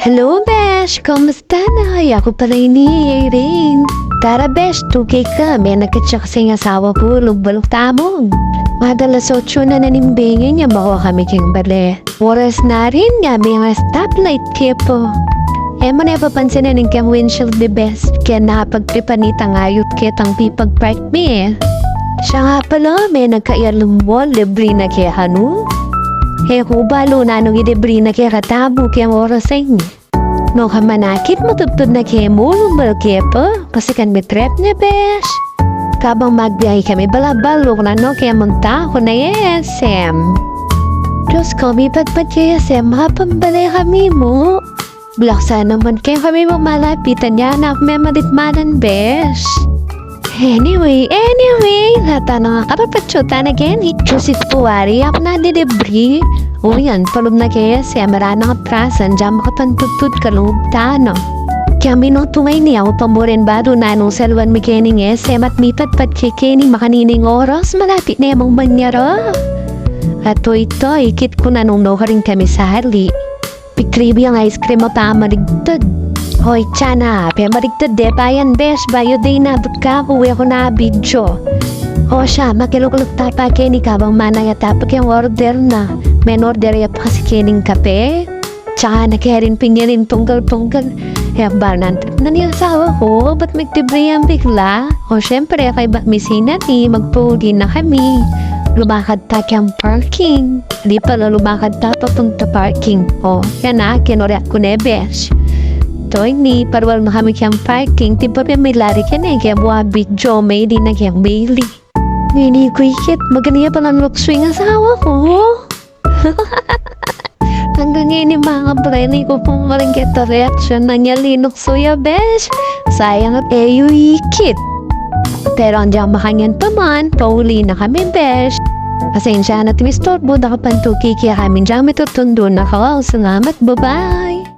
Hello, besh! Kamusta na? Ay, ako pala ini, Irene. Tara, besh, tuki ka. May nagkatsa kasing asawa ko, lugbalok tamong. Madalas 8 na nanimbingin niya bako kami king bale. Oras na rin nga, may nga stoplight kaya po. Eh, mo na papansin na ng kang windshield the best. Kaya nakapagtripanita ngayot kitang pipag-park me eh. Siya nga pala, may nagkaialumwal, libre na kaya hanu. Eh, balo na nung idebre na kaya katabo kaya oras ay niya. No ka manakit matutod na kaya mo, lumbal kaya po. Kasi kan may trap niya, besh. Kabang magbiyahe kami, balabalo na no, kaya munta ako na SM. Diyos ko, may pagpad kaya SM, makapambali kami mo. Blaksa naman kaya kami mo malapitan niya na may maritmanan, besh. Anyway, lata na nga kapapatsutan again. Diyos ituwari, ako na didebri. O yan, palub na kaya siya, marana ka prasan, dyan makapantutut ka lubta, no? Kaya minutungay niya, o pamurin ba doon na nung salwan mi kening SM at mipat-pat kikening makanining oras, malapit na yamang banyara. At ito, ikit ko na nung noharing kami sa hali. Pikribi ang ice cream at marigtad. Hoy, tiyana, pe marigtad de, bayan besh, bayo day na, but ka, huwi ako na video. O siya, makilukulog tapa keni kabang manaya tapa kaya order na. Men order ya pa kasi kening kape. Tsaka nakiharin pinyarin tunggal-tunggal. Eh, banan na niya asawa ko, ba't magtibre yan bigla? O syempre, kay Bakmisina ni, magpuli na kami. Lumakad ta kayang parking. Di pala lumakad ta papunta parking. O, yan na, kinorek ko na besh. Toy ni, parwal na kami kayang parking. Tiba pa may lari ka na, kaya buwa video, may di na kayang Bailey. Ngayon ko ikit, maganda pa ng look swing asawa ko. Hanggang ngayon yung mga brand ko pong maling kita reaction na niya linok suya, besh. Sayang at eyo ikit. Pero andiyan makanyan pa man, pauli na kami, besh. Pasensya na timistor, buda ka pantuki, kaya kami dyan may tutundo na ka. Salamat, bye-bye.